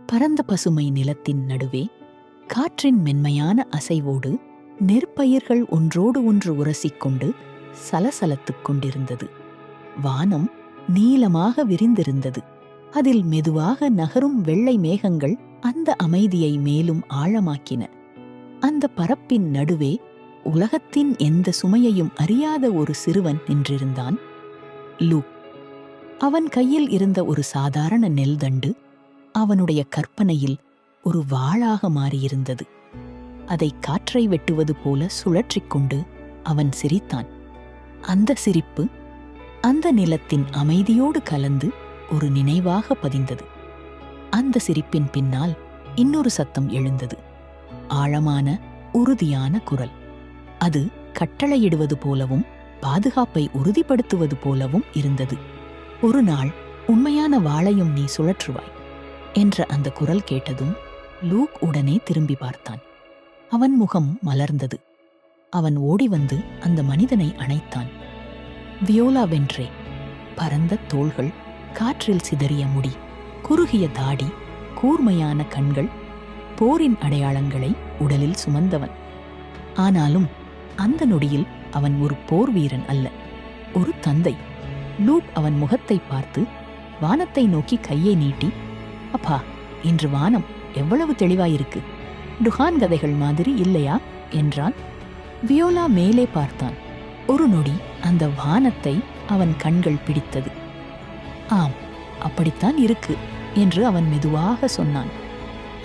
பரந்த பசுமை நிலத்தின் நடுவே காற்றின் மென்மையான அசைவோடு நெற்பயிர்கள் ஒன்றோடு ஒன்று உரசிக்கொண்டு சலசலத்துக் கொண்டிருந்தது. வானம் நீளமாக விரிந்திருந்தது. அதில் மெதுவாக நகரும் வெள்ளை மேகங்கள் அந்த அமைதியை மேலும் ஆழமாக்கின. அந்த பரப்பின் நடுவே உலகத்தின் எந்த சுமையையும் அறியாத ஒரு சிறுவன் நின்றிருந்தான், லூக். அவன் கையில் இருந்த ஒரு சாதாரண நெல் தண்டு அவனுடைய கற்பனையில் ஒரு வாளாக மாறியிருந்தது. அதை காற்றை வெட்டுவது போல சுழற்றிக் கொண்டு அவன் சிரித்தான். அந்த சிரிப்பு அந்த நிலத்தின் அமைதியோடு கலந்து ஒரு நினைவாக பதிந்தது. அந்த சிரிப்பின் பின்னால் இன்னொரு சத்தம் எழுந்தது. ஆழமான, உறுதியான குரல். அது கட்டளையிடுவது போலவும் பாதுகாப்பை உறுதிப்படுத்துவது போலவும் இருந்தது. ஒரு நாள் உண்மையான வாளையும் நீ சுழற்றுவாய் என்ற அந்த குரல் கேட்டதும் லூக் உடனே திரும்பி பார்த்தான். அவன் முகம் மலர்ந்தது. அவன் ஓடி வந்து அந்த மனிதனை அணைத்தான். வியோலா வென்றே. பரந்த தோள்கள், காற்றில் சிதறிய முடி, குறுகிய தாடி, கூர்மையான கண்கள், போரின் அடையாளங்களை உடலில் சுமந்தவன். ஆனாலும் அந்த நொடியில் அவன் ஒரு போர் வீரன் அல்ல, ஒரு தந்தை. லூக் அவன் முகத்தை பார்த்து வானத்தை நோக்கி கையை நீட்டி, அப்பா, இன்று வானம் எவ்வளவு தெளிவாயிருக்கு, டுஹான் கதைகள் மாதிரி இல்லையா என்றான். வியோலா மேலே பார்த்தான். ஒரு நொடி அந்த வானத்தை அவன் கண்கள் பிடித்தது. ஆம், அப்படித்தான் இருக்கு என்று அவன் மெதுவாக சொன்னான்.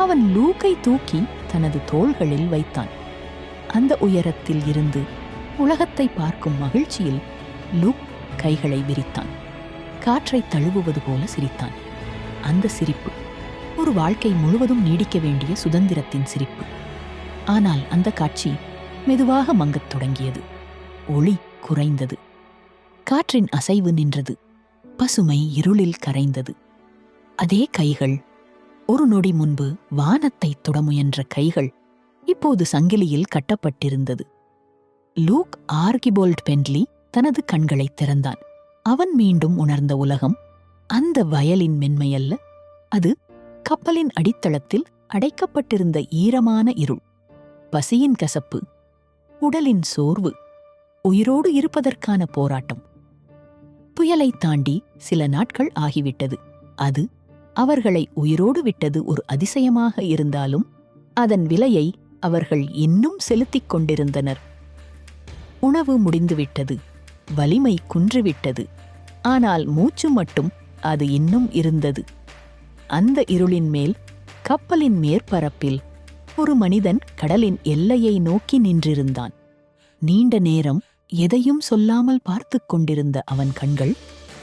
அவன் லூக்கை தூக்கி தனது தோள்களில் வைத்தான். அந்த உயரத்தில் இருந்து உலகத்தை பார்க்கும் மகிழ்ச்சியில் லூக் கைகளை விரித்தான். காற்றை தழுவுவது போல சிரித்தான். அந்த சிரிப்பு ஒரு வாழ்க்கை முழுவதும் நீடிக்க வேண்டிய சுதந்திரத்தின் சிரிப்பு. ஆனால் அந்த காட்சி மெதுவாக மங்கத் தொடங்கியது. ஒளி குறைந்தது. காற்றின் அசைவு நின்றது. பசுமை இருளில் கரைந்தது. அதே கைகள், ஒரு நொடி முன்பு வானத்தை தொட முயன்ற கைகள், இப்போது சங்கிலியில் கட்டப்பட்டிருந்தது. லூக் ஆர்கிபோல்ட் பென்ட்லி தனது கண்களை திறந்தான். அவன் மீண்டும் உணர்ந்த உலகம் அந்த வயலின் மென்மையல்ல, அது கப்பலின் அடித்தளத்தில் அடைக்கப்பட்டிருந்த ஈரமான இருள், பசியின் கசப்பு, உடலின் சோர்வு, உயிரோடு இருப்பதற்கான போராட்டம். புயலை தாண்டி சில நாட்கள் ஆகிவிட்டது. அது அவர்களை உயிரோடு விட்டது ஒரு அதிசயமாக இருந்தாலும் அதன் விலையை அவர்கள் இன்னும் செலுத்திக் கொண்டிருந்தனர். உணவு முடிந்துவிட்டது, வலிமை குன்றுவிட்டது. ஆனால் மூச்சு மட்டும் அது இன்னும் இருந்தது. அந்த இருளின் மேல், கப்பலின் மேற்பரப்பில் ஒரு மனிதன் கடலின் எல்லையை நோக்கி நின்றிருந்தான். நீண்ட நேரம் எதையும் சொல்லாமல் பார்த்து கொண்டிருந்த அவன் கண்கள்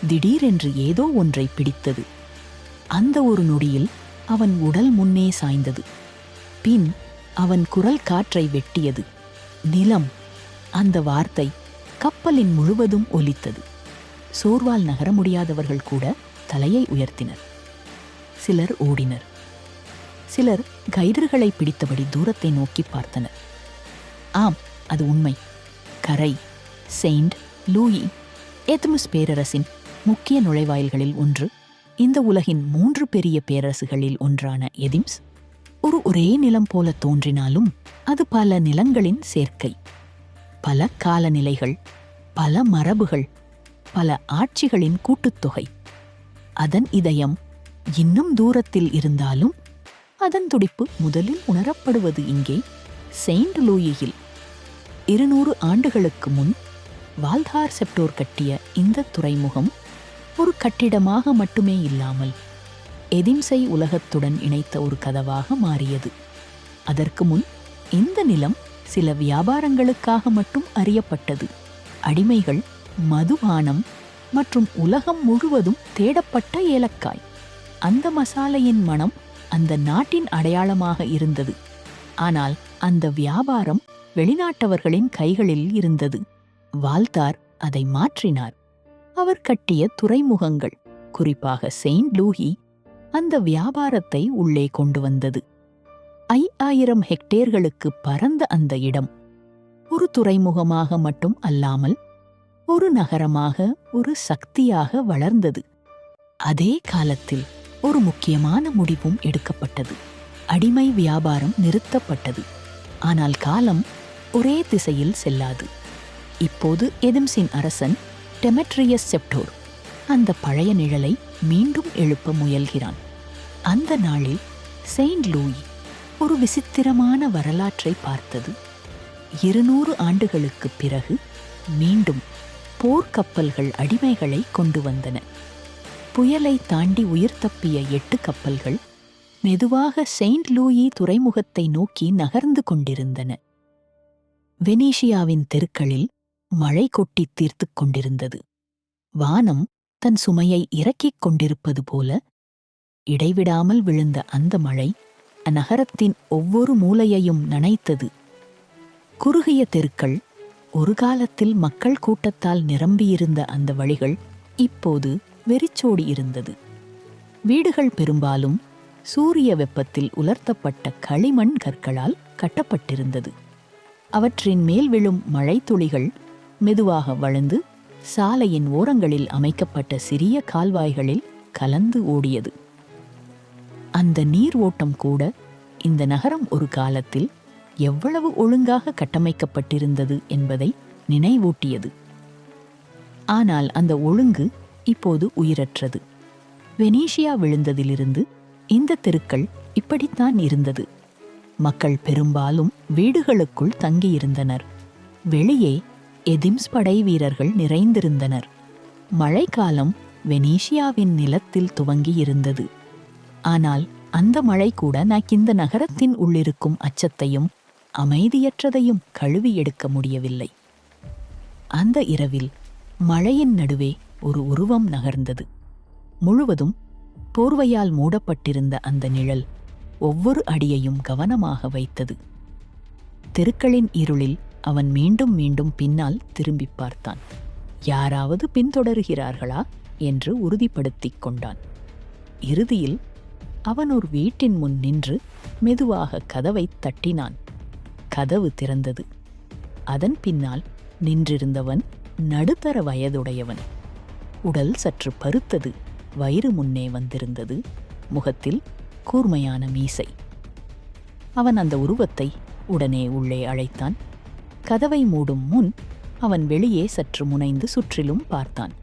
திடீரென்று ஏதோ ஒன்றை பிடித்தது. அந்த ஒரு நொடியில் அவன் உடல் முன்னே சாய்ந்தது. பின் அவன் குரல் காற்றை வெட்டியது. நிலம். அந்த வார்த்தை கப்பலின் முழுவதும் ஒலித்தது. சோர்வால் நகர முடியாதவர்கள் கூட தலையை உயர்த்தினர். சிலர் ஓடினர். சிலர் கைடர்களை பிடித்தபடி தூரத்தை நோக்கி பார்த்தனர். ஆம், அது உண்மை. கரை, செயின்ட் லூயி, எத்முஸ் பேரரசின் முக்கிய நுழைவாயில்களில் ஒன்று, இந்த உலகின் 3 பெரிய பேரரசுகளில் ஒன்றான எதிம்ஸ், ஒரு ஒரே நிலம் போல தோன்றினாலும் அது பல நிலங்களின் சேர்க்கை. பல காலநிலைகள், பல மரபுகள், பல ஆட்சிகளின் கூட்டுத்தொகை. அதன் இதயம் இன்னும் தூரத்தில் இருந்தாலும் அதன் துடிப்பு முதலில் உணரப்படுவது இங்கே, செயின்ட் லூயியில். 200 ஆண்டுகளுக்கு முன் வால்தார் செப்டோர் கட்டிய இந்த துறைமுகம் ஒரு கட்டிடமாக மட்டுமே இல்லாமல் எதிம்ஸை உலகத்துடன் இணைத்த ஒரு கதவாக மாறியது. அதற்கு முன் இந்த நிலம் சில வியாபாரங்களுக்காக மட்டும் அறியப்பட்டது. அடிமைகள், மதுபானம் மற்றும் உலகம் முழுவதும் தேடப்பட்ட ஏலக்காய். அந்த மசாலையின் மனம் அந்த நாட்டின் அடையாளமாக இருந்தது. ஆனால் அந்த வியாபாரம் வெளிநாட்டவர்களின் கைகளில் இருந்தது. வால்தார் அதை மாற்றினார். அவர் கட்டிய துறைமுகங்கள், குறிப்பாக செயின்ட் லூயி, அந்த வியாபாரத்தை உள்ளே கொண்டு வந்தது. 5000 ஹெக்டேர்களுக்கு பரந்த அந்த இடம் ஒரு துறைமுகமாக மட்டும் அல்லாமல் ஒரு நகரமாக, ஒரு சக்தியாக வளர்ந்தது. அதே காலத்தில் ஒரு முக்கியமான முடிவும் எடுக்கப்பட்டது. அடிமை வியாபாரம் நிறுத்தப்பட்டது. ஆனால் காலம் ஒரே திசையில் செல்லாது. இப்போது எதிம்ஸின் அரசன் டெமெட்ரியஸ் செப்டோர் அந்த பழைய நிழலை மீண்டும் எழுப்ப முயல்கிறான். அந்த நாளில் செயின்ட் லூயி ஒரு விசித்திரமான வரலாற்றை பார்த்தது. 200 ஆண்டுகளுக்குப் பிறகு மீண்டும் போர்க்கப்பல்கள் அடிமைகளை கொண்டு வந்தன. புயலை தாண்டி உயிர் தப்பிய 8 கப்பல்கள் மெதுவாக செயின்ட் லூயி துறைமுகத்தை நோக்கி நகர்ந்து கொண்டிருந்தன. வெனீஷியாவின் தெருக்களில் மழை கொட்டி தீர்த்துக் கொண்டிருந்தது. வானம் தன் சுமையை இறக்கிக் கொண்டிருப்பது போல இடைவிடாமல் விழுந்த அந்த மழை அந்நகரத்தின் ஒவ்வொரு மூலையையும் நனைத்தது. குறுகிய தெருக்கள், ஒரு காலத்தில் மக்கள் கூட்டத்தால் நிரம்பியிருந்த அந்த வழிகள் இப்போது வெறிச்சோடி இருந்தது. வீடுகள் பெரும்பாலும் சூரிய வெப்பத்தில் உலர்த்தப்பட்ட களிமண் கற்களால் கட்டப்பட்டிருந்தது. அவற்றின் மேல் விழும் மழைத்துளிகள் மெதுவாக வளர்ந்து சாலையின் ஓரங்களில் அமைக்கப்பட்ட சிறிய கால்வாய்களில் கலந்து ஓடியது. அந்த நீர் ஓட்டம் கூட இந்த நகரம் ஒரு காலத்தில் எவ்வளவு ஒழுங்காக கட்டமைக்கப்பட்டிருந்தது என்பதை நினைவூட்டியது. ஆனால் அந்த ஒழுங்கு இப்போது உயிரற்றது. வெனீஷியா விழுந்ததிலிருந்து இந்த தெருக்கள் இப்படித்தான் இருந்தது. மக்கள் பெரும்பாலும் வீடுகளுக்குள் தங்கியிருந்தனர். வெளியே எதிம்ஸ் படை வீரர்கள் நிறைந்திருந்தனர். மழைக்காலம் வெனீஷியாவின் நிலத்தில் துவங்கி இருந்தது. ஆனால் அந்த மழை கூட இந்த நகரத்தின் உள்ளிருக்கும் அச்சத்தையும் அமைதியற்றதையும் கழுவி எடுக்க முடியவில்லை. அந்த இரவில் மழையின் நடுவே ஒரு உருவம் நகர்ந்தது. முழுவதும் போர்வையால் மூடப்பட்டிருந்த அந்த நிழல் ஒவ்வொரு அடியையும் கவனமாக வைத்தது. தெருக்களின் இருளில் அவன் மீண்டும் மீண்டும் பின்னால் திரும்பி பார்த்தான். யாராவது பின்தொடர்கிறார்களா என்று உறுதிப்படுத்திக் கொண்டான். இறுதியில் அவன் ஒரு வீட்டின் முன் நின்று மெதுவாக கதவை தட்டினான். கதவு திறந்தது. அதன் பின்னால் நின்றிருந்தவன் நடுத்தர வயதுடையவன். உடல் சற்று பருத்தது. வயிறு முன்னே வந்திருந்தது. முகத்தில் கூர்மையான மீசை. அவன் அந்த உருவத்தை உடனே உள்ளே அழைத்தான். கதவை மூடும் முன் அவன் வெளியே சற்று முனைந்து சுற்றிலும் பார்த்தான்.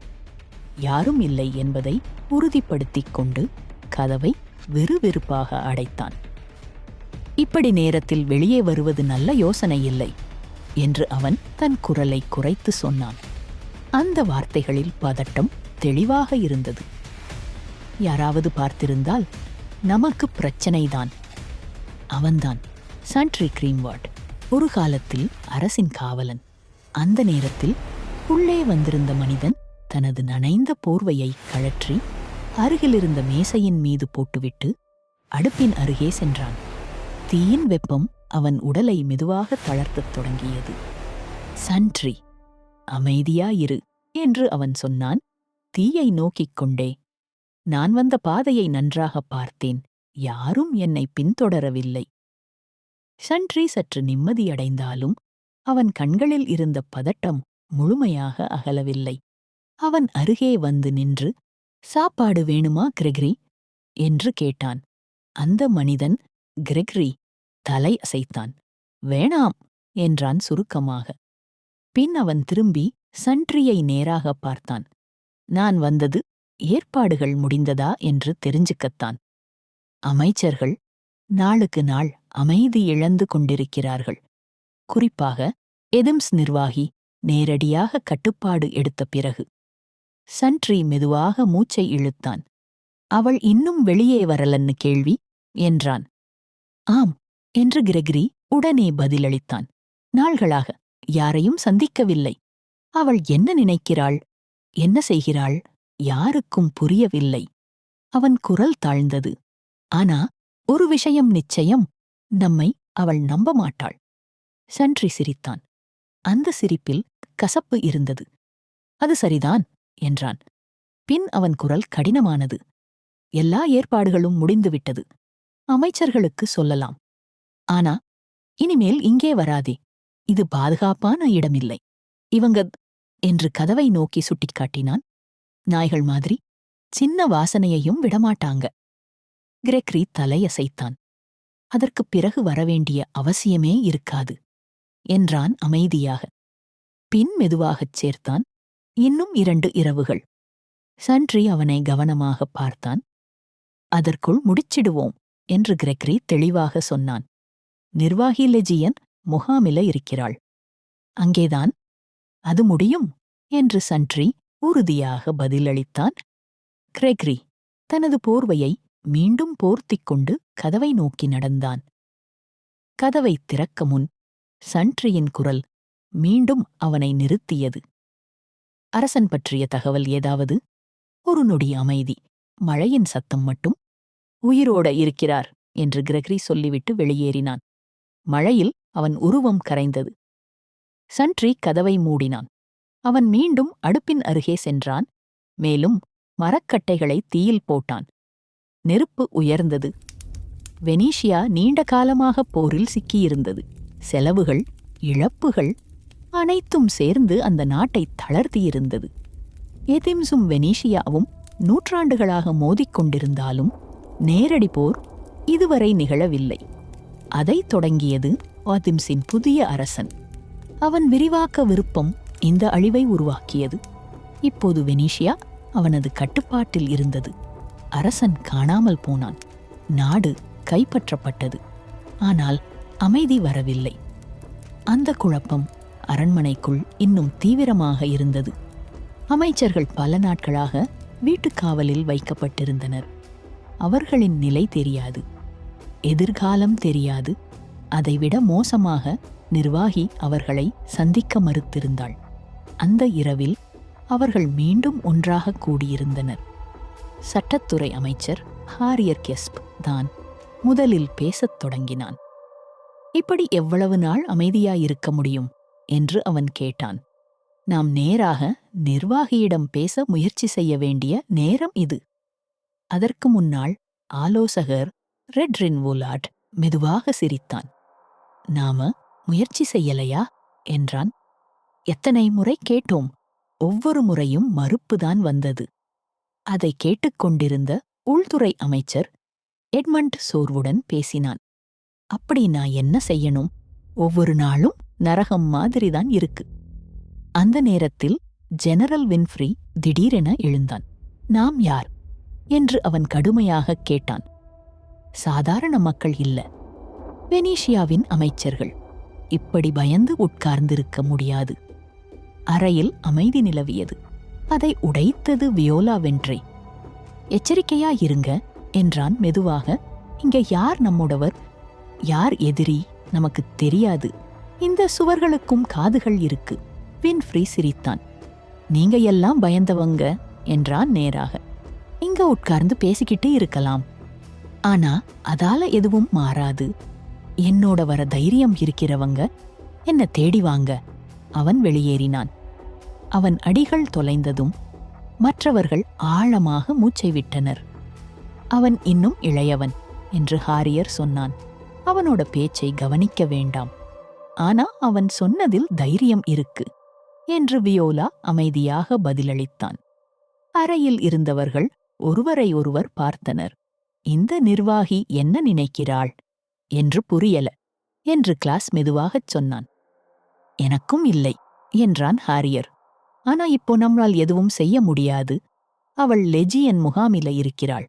யாரும் இல்லை என்பதை உறுதிப்படுத்திக் கொண்டு கதவை வெறுவெறுப்பாக அடைத்தான். இப்படி நேரத்தில் வெளியே வருவது நல்ல யோசனை இல்லை என்று அவன் தன் குரலை குறைத்து சொன்னான். அந்த வார்த்தைகளில் பதட்டம் தெளிவாக இருந்தது. யாராவது பார்த்திருந்தால் நமக்கு பிரச்சனைதான். அவன்தான் சன்ட்ரி கிரீம்வார்ட், ஒரு காலத்தில் அரசின் காவலன். அந்த நேரத்தில் உள்ளே வந்திருந்த மனிதன் தனது நனைந்த போர்வையை கழற்றி அருகிலிருந்த மேசையின் மீது போட்டுவிட்டு அடுப்பின் அருகே சென்றான். தீயின் வெப்பம் அவன் உடலை மெதுவாக தளர்த்தத் தொடங்கியது. சன்ட்ரி, அமைதியாயிரு என்று அவன் சொன்னான், தீயை நோக்கிக் கொண்டே. நான் வந்த பாதையை நன்றாக பார்த்தேன். யாரும் என்னை பின்தொடரவில்லை. சன்ட்ரி சற்று நிம்மதியடைந்தாலும் அவன் கண்களில் இருந்த பதட்டம் முழுமையாக அகலவில்லை. அவன் அருகே வந்து நின்று, சாப்பாடு வேணுமா கிரெகரி என்று கேட்டான். அந்த மனிதன் கிரெகரி தலை அசைத்தான். வேணாம் என்றான் சுருக்கமாக. பின் அவன் திரும்பி சன்ட்ரியை நேராக பார்த்தான். நான் வந்தது ஏற்பாடுகள் முடிந்ததா என்று தெரிஞ்சுக்கத்தான். அமைச்சர்கள் நாளுக்கு நாள் அமைதி இழந்து கொண்டிருக்கிறார்கள். குறிப்பாக எதிம்ஸ் நிர்வாகி நேரடியாக கட்டுப்பாடு எடுத்த பிறகு. சன்ட்ரி மெதுவாக மூச்சை இழுத்தான். அவள் இன்னும் வெளியே வரலன்னு கேள்வி என்றான். ஆம் என்று கிரெகரி உடனே பதிலளித்தான். நாள்களாக யாரையும் சந்திக்கவில்லை. அவள் என்ன நினைக்கிறாள், என்ன செய்கிறாள், யாருக்கும் புரியவில்லை. அவன் குரல் தாழ்ந்தது. ஆனா ஒரு விஷயம் நிச்சயம், நம்மை அவள் நம்ப மாட்டாள். சன்ட்ரி சிரித்தான். அந்த சிரிப்பில் கசப்பு இருந்தது. அது சரிதான் என்றான். பின் அவன் குரல் கடினமானது. எல்லா ஏற்பாடுகளும் முடிந்துவிட்டது. அமைச்சர்களுக்கு சொல்லலாம். ஆனா இனிமேல் இங்கே வராதே. இது பாதுகாப்பான இடமில்லை. இவங்க என்று கதவை நோக்கி சுட்டிக்காட்டினான். நாய்கள் மாதிரி சின்ன வாசனையையும் விடமாட்டாங்க. கிரெக்ரி தலையசைத்தான். அதற்குப் பிறகு வரவேண்டிய அவசியமே இருக்காது என்றான் அமைதியாக. பின் மெதுவாகச் சேர்த்தான், இன்னும் 2 இரவுகள். சன்ட்ரி அவனை கவனமாகப் பார்த்தான். அதற்குள் முடிச்சிடுவோம் என்று கிரெக்ரி தெளிவாக சொன்னான். நிர்வாகி லெஜியன் முகாமில இருக்கிறாள். அங்கேதான். அது முடியும் என்று சன்ட்ரி உறுதியாக பதிலளித்தான். கிரெக்ரி தனது போர்வையை மீண்டும் போர்த்திக் கொண்டு கதவை நோக்கி நடந்தான். கதவை திறக்க முன் சன்ட்ரியின் குரல் மீண்டும் அவனை நிறுத்தியது. அரசன் பற்றிய தகவல் ஏதாவது? ஒரு நொடி அமைதி. மழையின் சத்தம் மட்டும். உயிரோட இருக்கிறார் என்று கிரெக்ரி சொல்லிவிட்டு வெளியேறினான். மழையில் அவன் உருவம் கரைந்தது. சன்ட்ரி கதவை மூடினான். அவன் மீண்டும் அடுப்பின் அருகே சென்றான். மேலும் மரக்கட்டைகளை தீயில் போட்டான். நெருப்பு உயர்ந்தது. வெனீஷியா நீண்ட காலமாக போரில் சிக்கியிருந்தது. செலவுகள், இழப்புகள் அனைத்தும் சேர்ந்து அந்த நாட்டை தளர்த்தியிருந்தது. ஏதெம்ஸும் வெனீஷியாவும் நூற்றாண்டுகளாக மோதிக்கொண்டிருந்தாலும் நேரடி போர் இதுவரை நிகழவில்லை. அதைத் தொடங்கியது ஆதிம்ஸின் புதிய அரசன். அவன் விரிவாக்க விருப்பம் இந்த அழிவை உருவாக்கியது. இப்போது வெனீஷியா அவனது கட்டுப்பாட்டில் இருந்தது. அரசன் காணாமல் போனான். நாடு கைப்பற்றப்பட்டது. ஆனால் அமைதி வரவில்லை. அந்த குழப்பம் அரண்மனைக்குள் இன்னும் தீவிரமாக இருந்தது. அமைச்சர்கள் பல நாட்களாக வீட்டுக்காவலில் வைக்கப்பட்டிருந்தனர். அவர்களின் நிலை தெரியாது. எதிர்காலம் தெரியாது. அதைவிட மோசமாக நிர்வாகி அவர்களை சந்திக்க மறுத்திருந்தாள். அந்த இரவில் அவர்கள் மீண்டும் ஒன்றாக கூடியிருந்தனர். சட்டத்துறை அமைச்சர் ஹாரியர் கெஸ்ப் தான் முதலில் பேசத் தொடங்கினான். இப்படி எவ்வளவு நாள் அமைதியாயிருக்க முடியும் என்று அவன் கேட்டான். நாம் நேராக நிர்வாகியிடம் பேச முயற்சி செய்ய வேண்டிய நேரம் இது. அதற்கு முன்னால் ஆலோசகர் ரெட்ரின் வுலாட் மெதுவாக சிரித்தான். நாம முயற்சி செய்யலையா என்றான். எத்தனை முறை கேட்டோம். ஒவ்வொரு முறையும் மறுப்புதான் வந்தது. அதை கேட்டுக்கொண்டிருந்த உள்துறை அமைச்சர் எட்மண்ட் சோர்வுடன் பேசினான். அப்படி நான் என்ன செய்யணும்? ஒவ்வொரு நாளும் நரகம் மாதிரிதான் இருக்கு. அந்த நேரத்தில் ஜெனரல் வின்ஃப்ரி திடீரென எழுந்தான். நாம் யார் என்று அவன் கடுமையாக கேட்டான். சாதாரண மக்கள் இல்ல, வெனீஷியாவின் அமைச்சர்கள். இப்படி பயந்து உட்கார்ந்திருக்க முடியாது. அறையில் அமைதி நிலவியது. அதை உடைத்தது வியோலா வென்ட்ரே. எச்சரிக்கையாயிருங்க என்றான் மெதுவாக. இங்க யார் நம்முடவர், யார் எதிரி நமக்கு தெரியாது. இந்த சுவர்களுக்கும் காதுகள் இருக்கு. வின்ஃப்ரி சிரித்தான். நீங்க எல்லாம் பயந்தவங்க என்றான் நேராக. இங்க உட்கார்ந்து பேசிக்கிட்டு இருக்கலாம். ஆனா அதால எதுவும் மாறாது. என்னோட வர தைரியம் இருக்கிறவங்க என்ன தேடிவாங்க. அவன் வெளியேறினான். அவன் அடிகள் தொலைந்ததும் மற்றவர்கள் ஆழமாக மூச்சை விட்டனர். அவன் இன்னும் இளையவன் என்று ஹாரியர் சொன்னான். அவனோட பேச்சை கவனிக்க வேண்டாம். ஆனா அவன் சொன்னதில் தைரியம் இருக்கு என்று வியோலா அமைதியாக பதிலளித்தான். அறையில் இருந்தவர்கள் ஒருவரை ஒருவர் பார்த்தனர். இந்த நிர்வாகி என்ன நினைக்கிறாள் என்று புரியல என்று கிளாஸ் மெதுவாகச் சொன்னான். எனக்கும் இல்லை என்றான் ஹாரியர். ஆனா இப்போ நம்மால் எதுவும் செய்ய முடியாது. அவள் லெஜியன் முகாமில இருக்கிறாள்.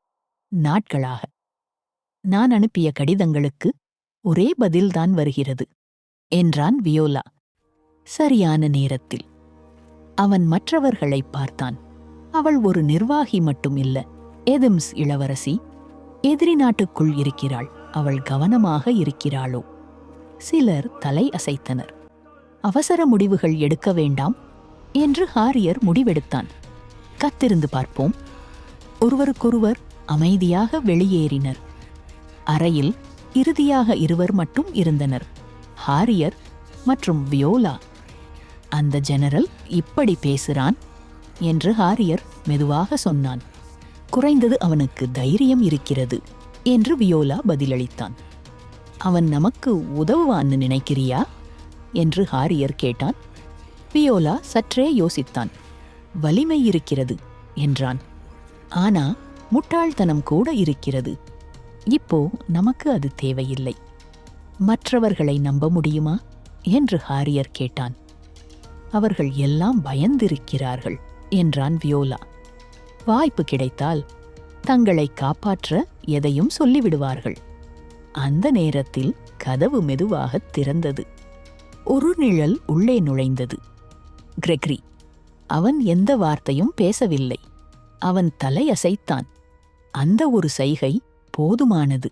நாட்களாக நான் அனுப்பிய கடிதங்களுக்கு ஒரே பதில்தான் வருகிறது என்றான் வியோலா. சரியான நேரத்தில். அவன் மற்றவர்களை பார்த்தான். அவள் ஒரு நிர்வாகி மட்டும் இல்ல, ஏதெம்ஸ் இளவரசி. எதிரி நாட்டுக்குள் இருக்கிறாள். அவள் கவனமாக இருக்கிறாளோ? சிலர் தலை அசைத்தனர். அவசர முடிவுகள் எடுக்க வேண்டாம் என்று ஹாரியர் முடிவெடுத்தான். கத்திருந்து பார்ப்போம். ஒருவருக்கொருவர் அமைதியாக வெளியேறினர். அறையில் இறுதியாக இருவர் மட்டும் இருந்தனர், ஹாரியர் மற்றும் வியோலா. அந்த ஜெனரல் இப்படி பேசுறான் என்று ஹாரியர் மெதுவாக சொன்னான். குறைந்தது அவனுக்கு தைரியம் இருக்கிறது என்று வியோலா பதிலளித்தான். அவன் நமக்கு உதவுவான்னு நினைக்கிறியா என்று ஹாரியர் கேட்டான். வியோலா சற்றே யோசித்தான். வலிமை இருக்கிறது என்றான். ஆனா முட்டாள்தனம் கூட இருக்கிறது. இப்போ நமக்கு அது தேவையில்லை. மற்றவர்களை நம்ப முடியுமா என்று ஹாரியர் கேட்டான். அவர்கள் எல்லாம் பயந்திருக்கிறார்கள் என்றான் வியோலா. வாய்ப்பு கிடைத்தால் தங்களை காப்பாற்ற எதையும் சொல்லிவிடுவார்கள். அந்த நேரத்தில் கதவு மெதுவாகத் திறந்தது. ஒரு நிழல் உள்ளே நுழைந்தது. கிரெகரி. அவன் எந்த வார்த்தையும் பேசவில்லை. அவன் தலையசைத்தான். அந்த ஒரு சைகை போதுமானது.